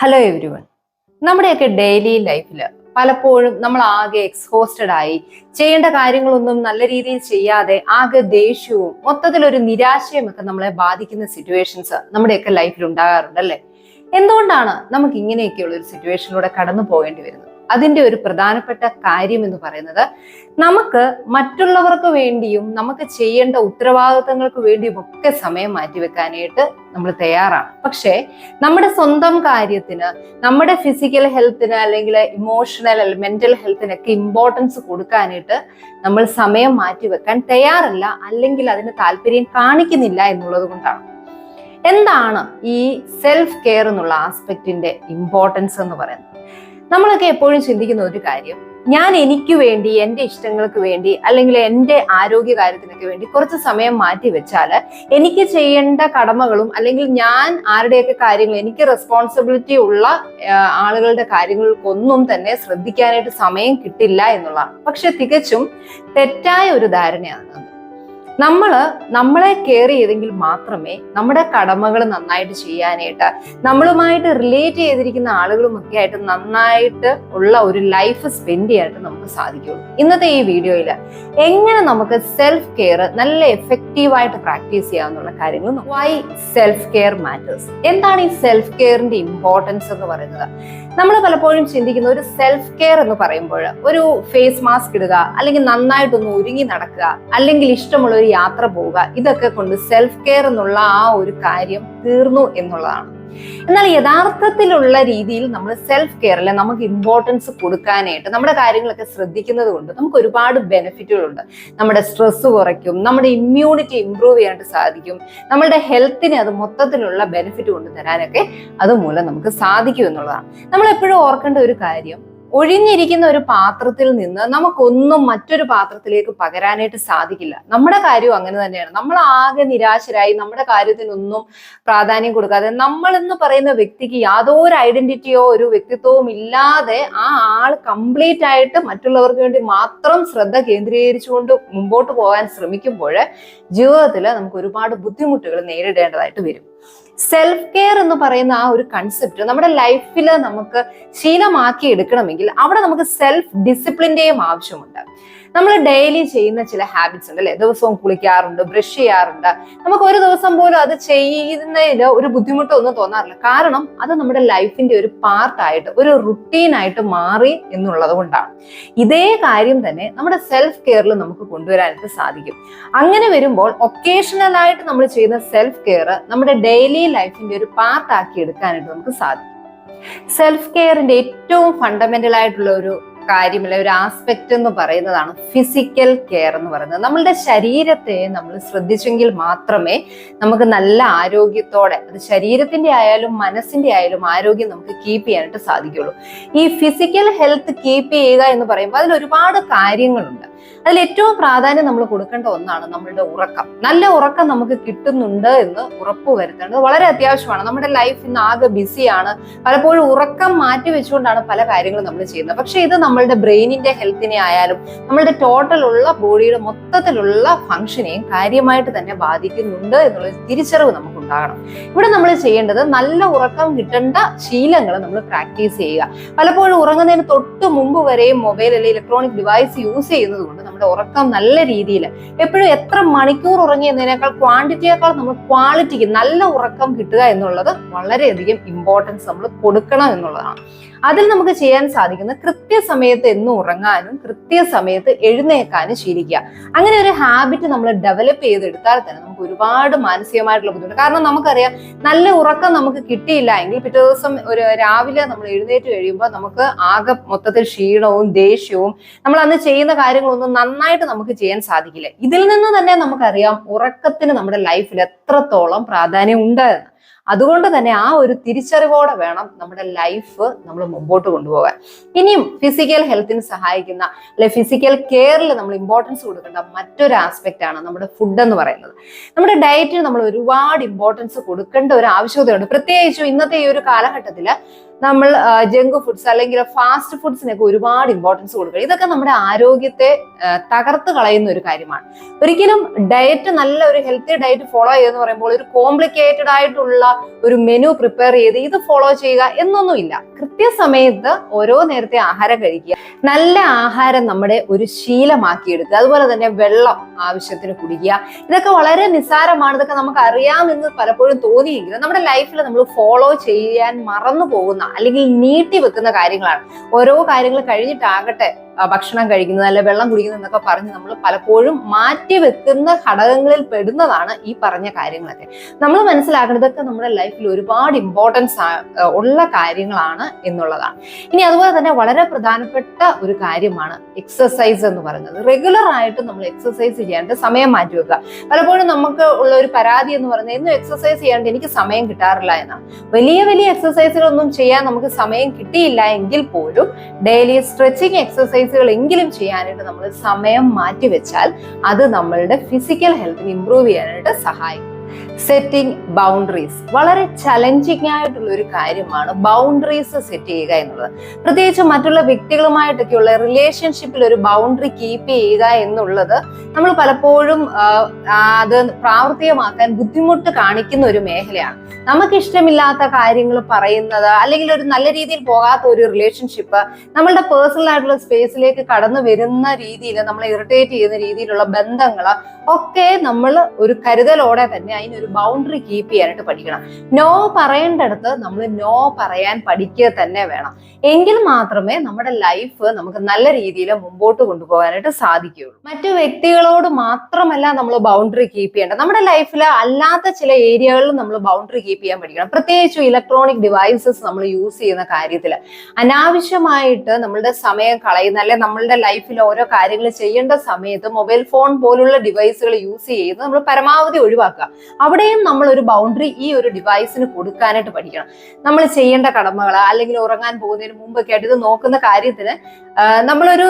Hello everyone. നമ്മുടെയൊക്കെ daily ലൈഫിൽ പലപ്പോഴും നമ്മൾ ആകെ എക്സ്ഹോസ്റ്റഡ് ആയി ചെയ്യേണ്ട കാര്യങ്ങളൊന്നും നല്ല രീതിയിൽ ചെയ്യാതെ ആകെ ദേഷ്യവും മൊത്തത്തിലൊരു നിരാശയും ഒക്കെ നമ്മളെ ബാധിക്കുന്ന സിറ്റുവേഷൻസ് നമ്മുടെയൊക്കെ ലൈഫിൽ ഉണ്ടാകാറുണ്ട് അല്ലേ? എന്തുകൊണ്ടാണ് നമുക്ക് ഇങ്ങനെയൊക്കെയുള്ള ഒരു സിറ്റുവേഷനിലൂടെ കടന്നു പോകേണ്ടി വരുന്നത്? അതിന്റെ ഒരു പ്രധാനപ്പെട്ട കാര്യം എന്ന് പറയുന്നത്, നമുക്ക് മറ്റുള്ളവർക്ക് വേണ്ടിയും നമുക്ക് ചെയ്യേണ്ട ഉത്തരവാദിത്തങ്ങൾക്ക് വേണ്ടിയും ഒക്കെ സമയം മാറ്റിവെക്കാനായിട്ട് നമ്മൾ തയ്യാറാണ്. പക്ഷേ നമ്മുടെ സ്വന്തം കാര്യത്തിന്, നമ്മുടെ ഫിസിക്കൽ ഹെൽത്തിന് അല്ലെങ്കിൽ ഇമോഷണൽ മെന്റൽ ഹെൽത്തിനൊക്കെ ഇമ്പോർട്ടൻസ് കൊടുക്കാനായിട്ട് നമ്മൾ സമയം മാറ്റിവെക്കാൻ തയ്യാറല്ല, അല്ലെങ്കിൽ അതിന് താല്പര്യം കാണിക്കുന്നില്ല എന്നുള്ളത് കൊണ്ടാണ്. എന്താണ് ഈ സെൽഫ് കെയർ എന്നുള്ള ആസ്പെക്റ്റിന്റെ ഇമ്പോർട്ടൻസ് എന്ന് പറയുന്നത്? നമ്മളൊക്കെ എപ്പോഴും ചിന്തിക്കുന്ന ഒരു കാര്യം, ഞാൻ എനിക്ക് വേണ്ടി, എൻ്റെ ഇഷ്ടങ്ങൾക്ക് വേണ്ടി, അല്ലെങ്കിൽ എൻ്റെ ആരോഗ്യ കാര്യത്തിനൊക്കെ വേണ്ടി കുറച്ച് സമയം മാറ്റി വെച്ചാല് എനിക്ക് ചെയ്യേണ്ട കടമകളും അല്ലെങ്കിൽ ഞാൻ ആരുടെയൊക്കെ കാര്യങ്ങൾ, എനിക്ക് റെസ്പോൺസിബിലിറ്റി ഉള്ള ആളുകളുടെ കാര്യങ്ങൾക്കൊന്നും തന്നെ ശ്രദ്ധിക്കാനായിട്ട് സമയം കിട്ടില്ല എന്നുള്ളതാണ്. പക്ഷെ തികച്ചും തെറ്റായ ഒരു ധാരണയാണ്. നമ്മളെ കെയർ ചെയ്തെങ്കിൽ മാത്രമേ നമ്മുടെ കടമകൾ നന്നായിട്ട് ചെയ്യാനായിട്ട്, നമ്മളുമായിട്ട് റിലേറ്റ് ചെയ്തിരിക്കുന്ന ആളുകളും ഒക്കെ ആയിട്ട് നന്നായിട്ട് ഉള്ള ഒരു ലൈഫ് സ്പെൻഡ് ചെയ്യാനായിട്ട് നമുക്ക് സാധിക്കുള്ളൂ. ഇന്നത്തെ ഈ വീഡിയോയിൽ എങ്ങനെ നമുക്ക് സെൽഫ് കെയർ നല്ല എഫക്റ്റീവായിട്ട് പ്രാക്ടീസ് ചെയ്യാവുന്ന കാര്യങ്ങൾ, വൈ സെൽഫ് കെയർ മാറ്റേഴ്സ്, എന്താണ് ഈ സെൽഫ് കെയറിന്റെ ഇമ്പോർട്ടൻസ് എന്ന് പറയുന്നത്. നമ്മൾ പലപ്പോഴും ചിന്തിക്കുന്ന ഒരു സെൽഫ് കെയർ എന്ന് പറയുമ്പോൾ ഒരു ഫേസ് മാസ്ക് ഇടുക, അല്ലെങ്കിൽ നന്നായിട്ടൊന്ന് ഒരുങ്ങി നടക്കുക, അല്ലെങ്കിൽ ഇഷ്ടമുള്ള ഒരു യാത്ര പോവുക, ഇതൊക്കെ കൊണ്ട് സെൽഫ് കെയർ എന്നുള്ള ആ ഒരു കാര്യം തീർന്നു എന്നുള്ളതാണ്. എന്നാൽ യഥാർത്ഥത്തിലുള്ള രീതിയിൽ നമ്മൾ സെൽഫ് കെയറിൽ നമുക്ക് ഇമ്പോർട്ടൻസ് കൊടുക്കാനായിട്ട് നമ്മുടെ കാര്യങ്ങളൊക്കെ ശ്രദ്ധിക്കുന്നത് കൊണ്ട് നമുക്ക് ഒരുപാട് ബെനിഫിറ്റുകളുണ്ട്. നമ്മുടെ സ്ട്രെസ് കുറയ്ക്കും, നമ്മുടെ ഇമ്മ്യൂണിറ്റി ഇംപ്രൂവ് ചെയ്യാനായിട്ട് സാധിക്കും, നമ്മളുടെ ഹെൽത്തിന് അത് മൊത്തത്തിലുള്ള ബെനിഫിറ്റ് കൊണ്ടുതരാനൊക്കെ അതുമൂലം നമുക്ക് സാധിക്കും എന്നുള്ളതാണ്. നമ്മൾ എപ്പോഴും ഓർക്കേണ്ട ഒരു കാര്യം, ഒഴിഞ്ഞിരിക്കുന്ന ഒരു പാത്രത്തിൽ നിന്ന് നമുക്കൊന്നും മറ്റൊരു പാത്രത്തിലേക്ക് പകരാനായിട്ട് സാധിക്കില്ല. നമ്മുടെ കാര്യവും അങ്ങനെ തന്നെയാണ്. നമ്മൾ ആകെ നിരാശരായി നമ്മുടെ കാര്യത്തിനൊന്നും പ്രാധാന്യം കൊടുക്കാതെ, നമ്മൾ എന്ന് പറയുന്ന വ്യക്തിക്ക് യാതൊരു ഐഡന്റിറ്റിയോ ഒരു വ്യക്തിത്വവും ഇല്ലാതെ ആ ആൾ കംപ്ലീറ്റ് ആയിട്ട് മറ്റുള്ളവർക്ക് വേണ്ടി മാത്രം ശ്രദ്ധ കേന്ദ്രീകരിച്ചുകൊണ്ട് മുമ്പോട്ട് പോകാൻ ശ്രമിക്കുമ്പോൾ ജീവിതത്തിൽ നമുക്ക് ഒരുപാട് ബുദ്ധിമുട്ടുകൾ നേരിടേണ്ടതായിട്ട് വരും. സെൽഫ് കെയർ എന്ന് പറയുന്ന ആ ഒരു കൺസെപ്റ്റ് നമ്മുടെ ലൈഫിൽ നമുക്ക് ശീലമാക്കി എടുക്കണമെങ്കിൽ അവിടെ നമുക്ക് സെൽഫ് ഡിസിപ്ലിന്റെയും ആവശ്യമുണ്ട്. നമ്മൾ ഡെയിലി ചെയ്യുന്ന ചില ഹാബിറ്റ്സ് ഉണ്ട് അല്ലെ? ദിവസവും കുളിക്കാറുണ്ട്, ബ്രഷ് ചെയ്യാറുണ്ട്. നമുക്ക് ഒരു ദിവസം പോലും അത് ചെയ്യുന്നതിൽ ഒരു ബുദ്ധിമുട്ടൊന്നും തോന്നാറില്ല. കാരണം അത് നമ്മുടെ ലൈഫിന്റെ ഒരു പാർട്ടായിട്ട്, ഒരു റുട്ടീനായിട്ട് മാറി എന്നുള്ളത് കൊണ്ടാണ്. ഇതേ കാര്യം തന്നെ നമ്മുടെ സെൽഫ് കെയറിൽ നമുക്ക് കൊണ്ടുവരാനായിട്ട് സാധിക്കും. അങ്ങനെ വരുമ്പോൾ ഒക്കേഷണൽ ആയിട്ട് നമ്മൾ ചെയ്യുന്ന സെൽഫ് കെയർ നമ്മുടെ ഡെയിലി ലൈഫിന്റെ ഒരു പാർട്ടാക്കി എടുക്കാനായിട്ട് നമുക്ക് സാധിക്കും. സെൽഫ് കെയറിന്റെ ഏറ്റവും ഫണ്ടമെന്റൽ ആയിട്ടുള്ള ഒരു കാര്യമില്ല, ഒരു ആസ്പെക്ട് എന്ന് പറയുന്നതാണ് ഫിസിക്കൽ കെയർ എന്ന് പറയുന്നത്. നമ്മളുടെ ശരീരത്തെ നമ്മൾ ശ്രദ്ധിച്ചെങ്കിൽ മാത്രമേ നമുക്ക് നല്ല ആരോഗ്യത്തോടെ, അത് ശരീരത്തിന്റെ ആയാലും മനസ്സിന്റെ ആയാലും ആരോഗ്യം നമുക്ക് കീപ്പ് ചെയ്യാനായിട്ട് സാധിക്കുള്ളൂ. ഈ ഫിസിക്കൽ ഹെൽത്ത് കീപ്പ് ചെയ്യുക എന്ന് പറയുമ്പോൾ അതിൽ ഒരുപാട് കാര്യങ്ങളുണ്ട്. അതിൽ ഏറ്റവും പ്രാധാന്യം നമ്മൾ കൊടുക്കേണ്ട ഒന്നാണ് നമ്മളുടെ ഉറക്കം. നല്ല ഉറക്കം നമുക്ക് കിട്ടുന്നുണ്ട് എന്ന് ഉറപ്പുവരുത്തേണ്ടത് വളരെ അത്യാവശ്യമാണ്. നമ്മുടെ ലൈഫ് ഇന്ന് ആകെ ബിസിയാണ്. പലപ്പോഴും ഉറക്കം മാറ്റി വെച്ചുകൊണ്ടാണ് പല കാര്യങ്ങളും നമ്മൾ ചെയ്യുന്നത്. പക്ഷെ ഇത് നമ്മളുടെ ബ്രെയിനിന്റെ ഹെൽത്തിനെ ആയാലും നമ്മളുടെ ടോട്ടലുള്ള ബോഡിയുടെ മൊത്തത്തിലുള്ള ഫംഗ്ഷനെയും കാര്യമായിട്ട് തന്നെ ബാധിക്കുന്നുണ്ട് എന്നുള്ള തിരിച്ചറിവ് നമുക്ക് ഉണ്ടാകണം. ഇവിടെ നമ്മൾ ചെയ്യേണ്ടത് നല്ല ഉറക്കം കിട്ടേണ്ട ശീലങ്ങൾ നമ്മൾ പ്രാക്ടീസ് ചെയ്യുക. പലപ്പോഴും ഉറങ്ങുന്നതിന് തൊട്ട് മുമ്പ് വരെയും മൊബൈൽ അല്ലെങ്കിൽ ഇലക്ട്രോണിക് ഡിവൈസ് യൂസ് ചെയ്യുന്നത് കൊണ്ട് നമ്മുടെ ഉറക്കം നല്ല രീതിയിൽ, എപ്പോഴും എത്ര മണിക്കൂർ ഉറങ്ങി എന്നതിനേക്കാൾ ക്വാണ്ടിറ്റിയേക്കാൾ നമ്മൾ ക്വാളിറ്റിക്ക് നല്ല ഉറക്കം കിട്ടുക എന്നുള്ളത് വളരെയധികം ഇമ്പോർട്ടൻസ് നമ്മൾ കൊടുക്കണം എന്നുള്ളതാണ്. അതിൽ നമുക്ക് ചെയ്യാൻ സാധിക്കുന്നത് കൃത്യസമയത്ത് എന്നും ഉറങ്ങാനും കൃത്യസമയത്ത് എഴുന്നേൽക്കാനും ശീലിക്കുക. അങ്ങനെ ഒരു ഹാബിറ്റ് നമ്മൾ ഡെവലപ്പ് ചെയ്തെടുത്താൽ തന്നെ നമുക്ക് ഒരുപാട് മാനസികമായിട്ടുള്ള ബുദ്ധിമുട്ട്. കാരണം നമുക്കറിയാം, നല്ല ഉറക്കം നമുക്ക് കിട്ടിയില്ല എങ്കിൽ പിറ്റേ ദിവസം രാവിലെ നമ്മൾ എഴുന്നേറ്റ് കഴിയുമ്പോൾ നമുക്ക് ആകെ മൊത്തത്തിൽ ക്ഷീണവും ദേഷ്യവും, നമ്മൾ അന്ന് ചെയ്യുന്ന കാര്യങ്ങളൊന്നും നന്നായിട്ട് നമുക്ക് ചെയ്യാൻ സാധിക്കില്ല. ഇതിൽ നിന്ന് തന്നെ നമുക്കറിയാം ഉറക്കത്തിന് നമ്മുടെ ലൈഫിൽ എത്രത്തോളം പ്രാധാന്യം ഉണ്ട് എന്ന്. അതുകൊണ്ട് തന്നെ ആ ഒരു തിരിച്ചറിവോടെ വേണം നമ്മുടെ ലൈഫ് നമ്മൾ മുമ്പോട്ട് കൊണ്ടുപോകാൻ. ഇനിയും ഫിസിക്കൽ ഹെൽത്തിന് സഹായിക്കുന്ന അല്ലെ ഫിസിക്കൽ കെയറിൽ നമ്മൾ ഇമ്പോർട്ടൻസ് കൊടുക്കേണ്ട മറ്റൊരു ആസ്പെക്ട് ആണ് നമ്മുടെ ഫുഡ് എന്ന് പറയുന്നത്. നമ്മുടെ ഡയറ്റിന് നമ്മൾ ഒരുപാട് ഇമ്പോർട്ടൻസ് കൊടുക്കേണ്ട ഒരു ആവശ്യകതയുണ്ട്. പ്രത്യേകിച്ചും ഇന്നത്തെ ഈ ഒരു കാലഘട്ടത്തിൽ നമ്മൾ ജങ്ക് ഫുഡ്സ് അല്ലെങ്കിൽ ഫാസ്റ്റ് ഫുഡ്സിനൊക്കെ ഒരുപാട് ഇമ്പോർട്ടൻസ് കൊടുക്കുക. ഇതൊക്കെ നമ്മുടെ ആരോഗ്യത്തെ തകർത്ത് കളയുന്ന ഒരു കാര്യമാണ്. ഒരിക്കലും ഡയറ്റ്, നല്ല ഒരു ഹെൽത്തി ഡയറ്റ് ഫോളോ ചെയ്യുക എന്ന് പറയുമ്പോൾ ഒരു കോംപ്ലിക്കേറ്റഡ് ആയിട്ടുള്ള ഒരു മെനു പ്രിപ്പയർ ചെയ്ത് ഇത് ഫോളോ ചെയ്യുക എന്നൊന്നുമില്ല. കൃത്യസമയത്ത് ഓരോ നേരത്തെ ആഹാരം കഴിക്കുക, നല്ല ആഹാരം നമ്മുടെ ഒരു ശീലമാക്കിയെടുക്കുക, അതുപോലെ തന്നെ വെള്ളം ആവശ്യത്തിന് കുടിക്കുക. ഇതൊക്കെ വളരെ നിസ്സാരമാണ്, ഇതൊക്കെ നമുക്ക് അറിയാമെന്ന് പലപ്പോഴും തോന്നിയെങ്കിലും നമ്മുടെ ലൈഫിൽ നമ്മൾ ഫോളോ ചെയ്യാൻ മറന്നു പോകുന്ന അല്ലെങ്കിൽ നീട്ടി വെക്കുന്ന കാര്യങ്ങളാണ്. ഓരോ കാര്യങ്ങൾ കഴിഞ്ഞിട്ടാകട്ടെ ഭക്ഷണം കഴിക്കുന്നത് അല്ലെ വെള്ളം കുടിക്കുന്നത് എന്നൊക്കെ പറഞ്ഞ് നമ്മൾ പലപ്പോഴും മാറ്റി വെക്കുന്ന ഘടകങ്ങളിൽ പെടുന്നതാണ് ഈ പറഞ്ഞ കാര്യങ്ങളൊക്കെ. നമ്മൾ മനസ്സിലാക്കേണ്ടതൊക്കെ നമ്മുടെ ലൈഫിൽ ഒരുപാട് ഇമ്പോർട്ടൻസ് ഉള്ള കാര്യങ്ങളാണ് എന്നുള്ളതാണ്. ഇനി അതുപോലെ തന്നെ വളരെ പ്രധാനപ്പെട്ട ഒരു കാര്യമാണ് എക്സസൈസ് എന്ന് പറയുന്നത്. റെഗുലർ ആയിട്ട് നമ്മൾ എക്സസൈസ് ചെയ്യാണ്ട് സമയം മാറ്റി വെക്കുക. പലപ്പോഴും നമുക്ക് ഉള്ള ഒരു പരാതി എന്ന് പറയുന്നത് എന്നും എക്സസൈസ് ചെയ്യാണ്ട് എനിക്ക് സമയം കിട്ടാറില്ല എന്നാണ്. വലിയ വലിയ എക്സസൈസുകളൊന്നും ചെയ്യാൻ നമുക്ക് സമയം കിട്ടിയില്ല എങ്കിൽ പോലും ഡെയിലി സ്ട്രെച്ചിങ് എക്സസൈസുകൾ എങ്കിലും ചെയ്യാനായിട്ട് നമ്മൾ സമയം മാറ്റി വെച്ചാൽ അത് നമ്മളുടെ ഫിസിക്കൽ ഹെൽത്തിനെ ഇംപ്രൂവ് ചെയ്യാനായിട്ട് സഹായിക്കും. സെറ്റിംഗ് ബൗണ്ടറീസ് വളരെ ചലഞ്ചിങ് ആയിട്ടുള്ള ഒരു കാര്യമാണ് ബൗണ്ടറീസ് സെറ്റ് ചെയ്യുക എന്നുള്ളത്. പ്രത്യേകിച്ച് മറ്റുള്ള വ്യക്തികളുമായിട്ടൊക്കെയുള്ള റിലേഷൻഷിപ്പിൽ ഒരു ബൗണ്ടറി കീപ്പ് ചെയ്യുക എന്നുള്ളത് നമ്മൾ പലപ്പോഴും അത് പ്രാവർത്തികമാക്കാൻ ബുദ്ധിമുട്ട് കാണിക്കുന്ന ഒരു മേഖലയാണ്. നമുക്കിഷ്ടമില്ലാത്ത കാര്യങ്ങൾ പറയുന്നത് അല്ലെങ്കിൽ ഒരു നല്ല രീതിയിൽ പോകാത്ത ഒരു റിലേഷൻഷിപ്പ് നമ്മളുടെ പേഴ്സണൽ ആയിട്ടുള്ള സ്പേസിലേക്ക് കടന്നു വരുന്ന രീതിയിൽ നമ്മളെ ഇറിറ്റേറ്റ് ചെയ്യുന്ന രീതിയിലുള്ള ബന്ധങ്ങൾ ഒക്കെ നമ്മൾ ഒരു കരുതലോടെ തന്നെ അതിനൊരു ബൗണ്ടറി കീപ്പ് ചെയ്യാനായിട്ട് പഠിക്കണം. നോ പറയേണ്ടടുത്ത് നമ്മൾ നോ പറയാൻ പഠിക്കുക തന്നെ വേണം. എങ്കിൽ മാത്രമേ നമ്മുടെ ലൈഫ് നമുക്ക് നല്ല രീതിയിൽ മുമ്പോട്ട് കൊണ്ടുപോകാനായിട്ട് സാധിക്കുകയുള്ളൂ. മറ്റു വ്യക്തികളോട് മാത്രമല്ല നമ്മൾ ബൗണ്ടറി കീപ്പ് ചെയ്യേണ്ടത്, നമ്മുടെ ലൈഫിൽ അല്ലാത്ത ചില ഏരിയകളിൽ നമ്മൾ ബൗണ്ടറി കീപ്പ് ചെയ്യാൻ പഠിക്കണം. പ്രത്യേകിച്ചും ഇലക്ട്രോണിക് ഡിവൈസസ് നമ്മൾ യൂസ് ചെയ്യുന്ന കാര്യത്തിൽ അനാവശ്യമായിട്ട് നമ്മളുടെ സമയം കളയുന്ന അല്ലെ നമ്മളുടെ ലൈഫിൽ ഓരോ കാര്യങ്ങൾ ചെയ്യേണ്ട സമയത്ത് മൊബൈൽ ഫോൺ പോലുള്ള ഡിവൈസുകൾ യൂസ് ചെയ്യുന്നത് നമ്മൾ പരമാവധി ഒഴിവാക്കുക. അവിടെയും നമ്മൾ ഒരു ബൗണ്ടറി ഈ ഒരു ഡിവൈസിന് കൊടുക്കാനായിട്ട് പഠിക്കണം. നമ്മൾ ചെയ്യേണ്ട കടമകൾ അല്ലെങ്കിൽ ഉറങ്ങാൻ പോകുന്നതിന് മുമ്പൊക്കെ ആയിട്ട് ഇത് നോക്കുന്ന കാര്യത്തിന് നമ്മളൊരു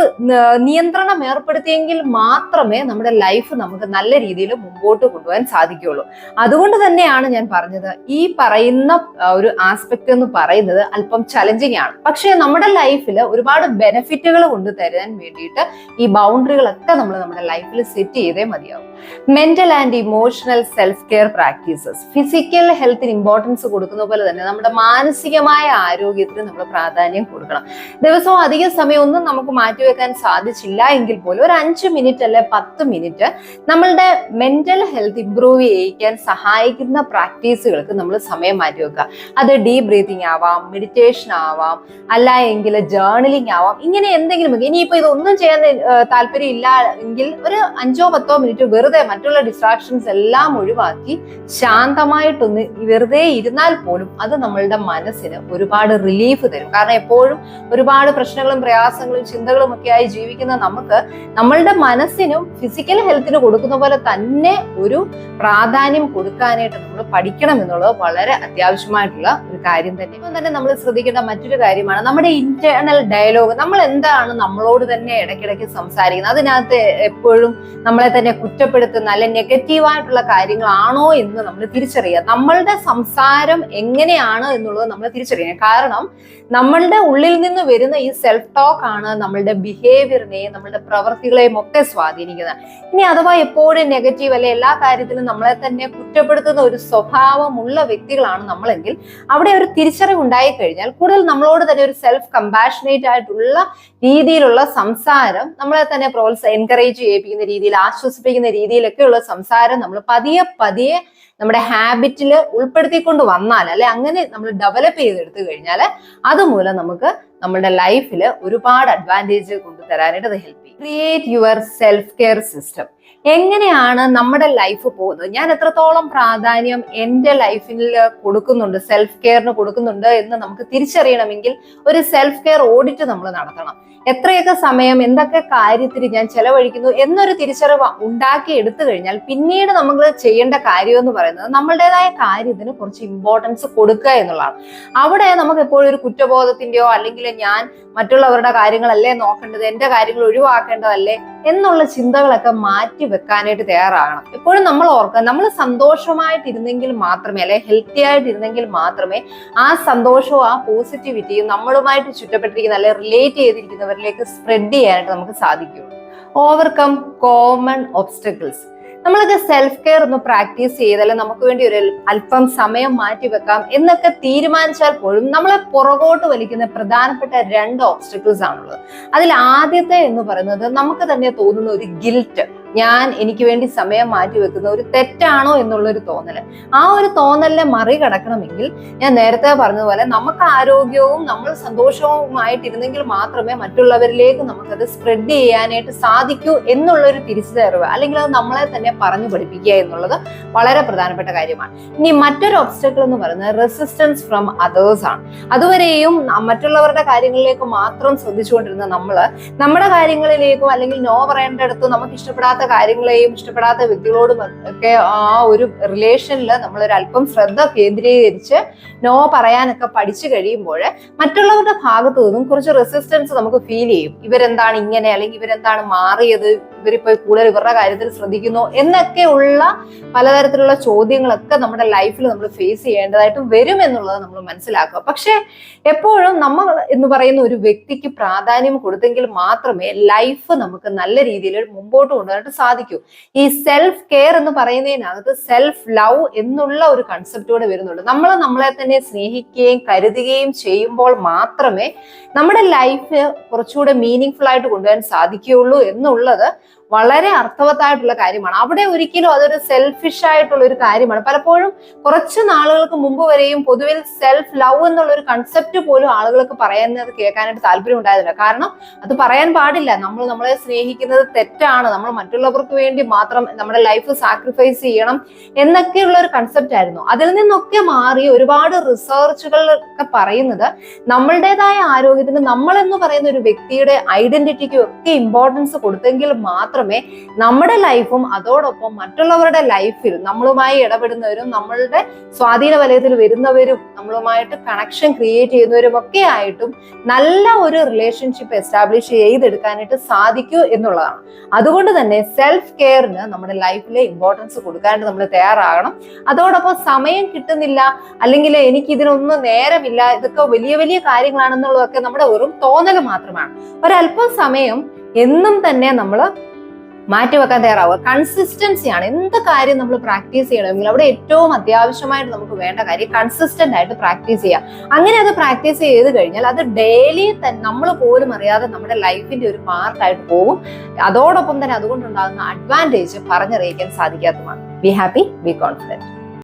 നിയന്ത്രണം ഏർപ്പെടുത്തിയെങ്കിൽ മാത്രമേ നമ്മുടെ ലൈഫ് നമുക്ക് നല്ല രീതിയിൽ മുമ്പോട്ട് കൊണ്ടുപോകാൻ സാധിക്കുകയുള്ളൂ. അതുകൊണ്ട് തന്നെയാണ് ഞാൻ പറഞ്ഞത് ഈ പറയുന്ന ഒരു ആസ്പെക്ട് എന്ന് പറയുന്നത് അല്പം ചലഞ്ചിങ് ആണ്. പക്ഷേ നമ്മുടെ ലൈഫിൽ ഒരുപാട് ബെനിഫിറ്റുകൾ കൊണ്ടുതരാൻ വേണ്ടിയിട്ട് ഈ ബൗണ്ടറികളൊക്കെ നമ്മൾ നമ്മുടെ ലൈഫിൽ സെറ്റ് ചെയ്തേ മതിയാവും. Mental and emotional self care practices physical ഹെൽത്തിന് ഇമ്പോർട്ടൻസ് കൊടുക്കുന്ന പോലെ തന്നെ നമ്മുടെ മാനസികമായ ആരോഗ്യത്തിന് നമ്മൾ പ്രാധാന്യം കൊടുക്കണം. ദിവസവും അധിക സമയം ഒന്നും നമുക്ക് മാറ്റിവെക്കാൻ സാധിച്ചില്ല എങ്കിൽ പോലും ഒരു 5 മിനിറ്റ് അല്ലെ 10 മിനിറ്റ് നമ്മളുടെ മെന്റൽ ഹെൽത്ത് ഇംപ്രൂവ് ചെയ്യിക്കാൻ സഹായിക്കുന്ന പ്രാക്ടീസുകൾക്ക് നമ്മൾ സമയം മാറ്റിവെക്കുക. അത് ഡീപ് ബ്രീതിങ് ആവാം, മെഡിറ്റേഷൻ ആവാം, അല്ല എങ്കിൽ ജേർണലിംഗ് ആവാം. ഇങ്ങനെ എന്തെങ്കിലും ഇനിയിപ്പോ ഇതൊന്നും ചെയ്യാൻ താല്പര്യം ഇല്ല എങ്കിൽ ഒരു 5-10 മിനിറ്റ് വെറുതെ മറ്റുള്ള ഡിസ്ട്രാക്ഷൻസ് എല്ലാം ഒഴിവാക്കി ശാന്തമായിട്ടൊന്ന് വെറുതെ ഇരുന്നാൽ പോലും അത് നമ്മളുടെ മനസ്സിന് ഒരുപാട് റിലീഫ് തരും. കാരണം എപ്പോഴും ഒരുപാട് പ്രശ്നങ്ങളും പ്രയാസങ്ങളും ചിന്തകളും ഒക്കെ ആയി ജീവിക്കുന്ന നമുക്ക് നമ്മളുടെ മനസ്സിനും ഫിസിക്കൽ ഹെൽത്തിന് കൊടുക്കുന്ന പോലെ തന്നെ ഒരു പ്രാധാന്യം കൊടുക്കാനായിട്ട് നമ്മൾ പഠിക്കണം എന്നുള്ളത് വളരെ അത്യാവശ്യമായിട്ടുള്ള ഒരു കാര്യം തന്നെ. ഇപ്പം തന്നെ നമ്മൾ ശ്രദ്ധിക്കേണ്ട മറ്റൊരു കാര്യമാണ് നമ്മുടെ ഇന്റേണൽ ഡയലോഗ്. നമ്മൾ എന്താണ് നമ്മളോട് തന്നെ ഇടയ്ക്കിടയ്ക്ക് സംസാരിക്കുന്നത്, അതിനകത്ത് എപ്പോഴും നമ്മളെ തന്നെ കുറ്റപ്പെടുത്തുന്ന അല്ലെ നെഗറ്റീവായിട്ടുള്ള കാര്യങ്ങളാണോ എന്ന് നമ്മൾ തിരിച്ചറിയുക. നമ്മളുടെ സംസാരം എങ്ങനെയാണ് എന്നുള്ളത് നമ്മൾ തിരിച്ചറിയണം. കാരണം നമ്മളുടെ ഉള്ളിൽ നിന്ന് വരുന്ന ഈ സെൽഫ് ടോക്ക് ആണ് നമ്മളുടെ ബിഹേവിയറിനെയും നമ്മളുടെ പ്രവൃത്തികളെയും ഒക്കെ സ്വാധീനിക്കുന്നത്. ഇനി അഥവാ എപ്പോഴും നെഗറ്റീവ് അല്ലെ എല്ലാ കാര്യത്തിലും നമ്മളെ തന്നെ കുറ്റപ്പെടുത്തുന്ന ഒരു സ്വഭാവമുള്ള വ്യക്തികളാണ് നമ്മളെങ്കിൽ അവിടെ ഒരു തിരിച്ചറിവ് ഉണ്ടായി കഴിഞ്ഞാൽ കൂടുതൽ നമ്മളോട് തന്നെ ഒരു സെൽഫ് കമ്പാഷനേറ്റ് ആയിട്ടുള്ള രീതിയിലുള്ള സംസാരം നമ്മളെ തന്നെ എൻകറേജ് ചെയ്യിപ്പിക്കുന്ന രീതിയിൽ, ആശ്വസിപ്പിക്കുന്ന രീതിയിലൊക്കെയുള്ള സംസാരം നമ്മൾ പതിയെ നമ്മുടെ ഹാബിറ്റിൽ ഉൾപ്പെടുത്തിക്കൊണ്ട് വന്നാൽ അല്ലെ അങ്ങനെ നമ്മൾ ഡെവലപ്പ് ചെയ്തെടുത്തു കഴിഞ്ഞാൽ അതുമൂലം നമുക്ക് നമ്മുടെ ലൈഫിൽ ഒരുപാട് അഡ്വാൻറ്റേജ് കൊണ്ടുതരാനായിട്ട് അത് ഹെൽപ്പ് ചെയ്യും. Create your self care system. എങ്ങനെയാണ് നമ്മുടെ ലൈഫ് പോകുന്നത്, ഞാൻ എത്രത്തോളം പ്രാധാന്യം എൻ്റെ ലൈഫിൽ കൊടുക്കുന്നുണ്ട്, സെൽഫ് കെയറിന് കൊടുക്കുന്നുണ്ട് എന്ന് നമുക്ക് തിരിച്ചറിയണമെങ്കിൽ ഒരു സെൽഫ് കെയർ ഓഡിറ്റ് നമ്മൾ നടത്തണം. എത്രയൊക്കെ സമയം എന്തൊക്കെ കാര്യത്തിന് ഞാൻ ചെലവഴിക്കുന്നു എന്നൊരു തിരിച്ചറിവ് ഉണ്ടാക്കി എടുത്തു കഴിഞ്ഞാൽ പിന്നീട് നമ്മൾ ചെയ്യേണ്ട കാര്യം എന്ന് പറയുന്നത് നമ്മളുടേതായ കാര്യത്തിന് കുറച്ച് ഇമ്പോർട്ടൻസ് കൊടുക്കുക എന്നുള്ളതാണ്. അവിടെ നമുക്ക് എപ്പോഴും ഒരു കുറ്റബോധത്തിന്റെയോ അല്ലെങ്കിൽ ഞാൻ മറ്റുള്ളവരുടെ കാര്യങ്ങളല്ലേ നോക്കേണ്ടത്, എൻ്റെ കാര്യങ്ങൾ ഒഴിവാക്കേണ്ടതല്ലേ എന്നുള്ള ചിന്തകളൊക്കെ മാറ്റി വെക്കാനായിട്ട് തയ്യാറാകണം. എപ്പോഴും നമ്മൾ ഓർക്കുക, നമ്മൾ സന്തോഷമായിട്ടിരുന്നെങ്കിൽ മാത്രമേ അല്ലെ ഹെൽത്തി ആയിട്ടിരുന്നെങ്കിൽ മാത്രമേ ആ സന്തോഷവും ആ പോസിറ്റിവിറ്റിയും നമ്മളുമായിട്ട് ചുറ്റപ്പെട്ടിരിക്കുന്ന അല്ലെ റിലേറ്റ് ചെയ്തിരിക്കുന്നവരിലേക്ക് സ്പ്രെഡ് ചെയ്യാനായിട്ട് നമുക്ക് സാധിക്കുകയുള്ളൂ. Overcome common obstacles. നമ്മളൊക്കെ സെൽഫ് കെയർ ഒന്ന് പ്രാക്ടീസ് ചെയ്താൽ നമുക്ക് വേണ്ടി ഒരു അല്പം സമയം മാറ്റി വെക്കാം എന്നൊക്കെ തീരുമാനിച്ചാൽ പോലും നമ്മളെ പുറകോട്ട് വലിക്കുന്ന പ്രധാനപ്പെട്ട 2 ഓബ്സ്റ്റക്കിൾസ് ആണുള്ളത്. അതിൽ ആദ്യത്തെ എന്ന് പറയുന്നത് നമുക്ക് തന്നെ തോന്നുന്ന ഒരു ഗിൽറ്റ്. എനിക്ക് വേണ്ടി സമയം മാറ്റി വെക്കുന്ന ഒരു തെറ്റാണോ എന്നുള്ളൊരു തോന്നല്. ആ ഒരു തോന്നലിനെ മറികടക്കണമെങ്കിൽ ഞാൻ നേരത്തെ പറഞ്ഞതുപോലെ നമുക്ക് ആരോഗ്യവും നമ്മൾ സന്തോഷവുമായിട്ടിരുന്നെങ്കിൽ മാത്രമേ മറ്റുള്ളവരിലേക്ക് നമുക്കത് സ്പ്രെഡ് ചെയ്യാനായിട്ട് സാധിക്കൂ എന്നുള്ളൊരു തിരിച്ചറിവ്, അല്ലെങ്കിൽ അത് നമ്മളെ തന്നെ പറഞ്ഞു പഠിപ്പിക്കുക എന്നുള്ളത് വളരെ പ്രധാനപ്പെട്ട കാര്യമാണ്. ഇനി മറ്റൊരു ഒബ്സ്റ്റക്കിൾ എന്ന് പറയുന്നത് റെസിസ്റ്റൻസ് ഫ്രം അതേഴ്സ് ആണ്. അതുവരെയും മറ്റുള്ളവരുടെ കാര്യങ്ങളിലേക്ക് മാത്രം ശ്രദ്ധിച്ചുകൊണ്ടിരുന്ന നമ്മുടെ കാര്യങ്ങളിലേക്കും അല്ലെങ്കിൽ നോ പറയേണ്ടടുത്തും നമുക്ക് ഇഷ്ടപ്പെടാത്ത കാര്യങ്ങളെയും ഇഷ്ടപ്പെടാത്ത വ്യക്തികളോടും ഒക്കെ ആ ഒരു റിലേഷനിൽ നമ്മളൊരു അല്പം ശ്രദ്ധ കേന്ദ്രീകരിച്ച് നോ പറയാനൊക്കെ പഠിച്ചു കഴിയുമ്പോൾ മറ്റുള്ളവരുടെ ഭാഗത്തു നിന്നും കുറച്ച് റെസിസ്റ്റൻസ് നമുക്ക് ഫീൽ ചെയ്യും. ഇവരെന്താണ് ഇങ്ങനെ, അല്ലെങ്കിൽ ഇവരെന്താണ് മാറിയത്, ഇവരിപ്പോ കൂടുതൽ ഇവരുടെ കാര്യത്തിൽ ശ്രദ്ധിക്കുന്നു എന്നൊക്കെയുള്ള പലതരത്തിലുള്ള ചോദ്യങ്ങളൊക്കെ നമ്മുടെ ലൈഫിൽ നമ്മൾ ഫേസ് ചെയ്യേണ്ടതായിട്ട് വരും എന്നുള്ളത് നമ്മൾ മനസ്സിലാക്കുക. പക്ഷെ എപ്പോഴും നമ്മൾ എന്ന് പറയുന്ന ഒരു വ്യക്തിക്ക് പ്രാധാന്യം കൊടുത്തെങ്കിൽ മാത്രമേ ലൈഫ് നമുക്ക് നല്ല രീതിയിൽ മുമ്പോട്ട് കൊണ്ടുപോകാനായിട്ട് സാധിക്കൂ. ഈ സെൽഫ് കെയർ എന്ന് പറയുന്നതിനകത്ത് സെൽഫ് ലവ് എന്നുള്ള ഒരു കൺസെപ്റ്റ് കൂടെ വരുന്നുണ്ട്. നമ്മൾ നമ്മളെ തന്നെ സ്നേഹിക്കുകയും കരുതുകയും ചെയ്യുമ്പോൾ മാത്രമേ നമ്മുടെ ലൈഫ് കുറച്ചുകൂടെ മീനിങ് ഫുൾ ആയിട്ട് കൊണ്ടുപോകാൻ സാധിക്കുകയുള്ളൂ എന്നുള്ളത് വളരെ അർത്ഥവത്തായിട്ടുള്ള കാര്യമാണ്. അവിടെ ഒരിക്കലും അതൊരു സെൽഫിഷ് ആയിട്ടുള്ള ഒരു കാര്യമാണ്. പലപ്പോഴും കുറച്ച് നാളുകൾക്ക് മുമ്പ് വരെയും പൊതുവിൽ സെൽഫ് ലവ് എന്നുള്ള ഒരു കൺസെപ്റ്റ് പോലും ആളുകൾക്ക് പറയുന്നത് കേൾക്കാനായിട്ട് താല്പര്യം ഉണ്ടായിരുന്നില്ല. കാരണം അത് പറയാൻ പാടില്ല. നമ്മളെ സ്നേഹിക്കുന്നത് തെറ്റാണ്, നമ്മൾ മറ്റുള്ളവർക്ക് വേണ്ടി മാത്രം നമ്മുടെ ലൈഫ് സാക്രിഫൈസ് ചെയ്യണം എന്നൊക്കെയുള്ള ഒരു കൺസെപ്റ്റ് ആയിരുന്നു. അതിൽ നിന്നൊക്കെ മാറി ഒരുപാട് റിസർച്ചുകളൊക്കെ പറയുന്നത് നമ്മളുടേതായ ആരോഗ്യത്തിന് നമ്മൾ എന്ന് പറയുന്ന ഒരു വ്യക്തിയുടെ ഐഡന്റിറ്റിക്കും ഒക്കെ ഇമ്പോർട്ടൻസ് കൊടുത്തെങ്കിൽ മാത്രമേ നമ്മുടെ ലൈഫും അതോടൊപ്പം മറ്റുള്ളവരുടെ ലൈഫിൽ നമ്മളുമായി ഇടപെടുന്നവരും നമ്മളുടെ സ്വാധീന വലയത്തിൽ വരുന്നവരും നമ്മളുമായിട്ട് കണക്ഷൻ ക്രിയേറ്റ് ചെയ്യുന്നവരും ഒക്കെ ആയിട്ടും നല്ല ഒരു റിലേഷൻഷിപ്പ് എസ്റ്റാബ്ലിഷ് ചെയ്തെടുക്കാനായിട്ട് സാധിക്കൂ എന്നുള്ളതാണ്. അതുകൊണ്ട് തന്നെ സെൽഫ് കെയറിന് നമ്മുടെ ലൈഫിലെ ഇമ്പോർട്ടൻസ് കൊടുക്കാനായിട്ട് നമ്മൾ തയ്യാറാകണം. അതോടൊപ്പം സമയം കിട്ടുന്നില്ല, അല്ലെങ്കിൽ എനിക്ക് ഇതിനൊന്നും നേരമില്ല, ഇതൊക്കെ വലിയ വലിയ കാര്യങ്ങളാണെന്നുള്ളതൊക്കെ നമ്മുടെ വെറും തോന്നൽ മാത്രമാണ്. ഒരല്പം സമയം എന്നും തന്നെ നമ്മൾ മാറ്റിവെക്കാൻ തയ്യാറാവുക. കൺസിസ്റ്റൻസിയാണ്. എന്ത് കാര്യം നമ്മൾ പ്രാക്ടീസ് ചെയ്യണമെങ്കിൽ അവിടെ ഏറ്റവും അത്യാവശ്യമായിട്ട് നമുക്ക് വേണ്ട കാര്യം കൺസിസ്റ്റന്റ് ആയിട്ട് പ്രാക്ടീസ് ചെയ്യുക. അങ്ങനെ അത് പ്രാക്ടീസ് ചെയ്ത് കഴിഞ്ഞാൽ അത് ഡെയിലി തന്നെ നമ്മൾ പോലും അറിയാതെ നമ്മുടെ ലൈഫിന്റെ ഒരു പാർട്ടായിട്ട് പോകും. അതോടൊപ്പം തന്നെ അതുകൊണ്ടുണ്ടാകുന്ന അഡ്വാൻറ്റേജ് പറഞ്ഞറിയിക്കാൻ സാധിക്കാത്തതാണ്. Be happy, be confident.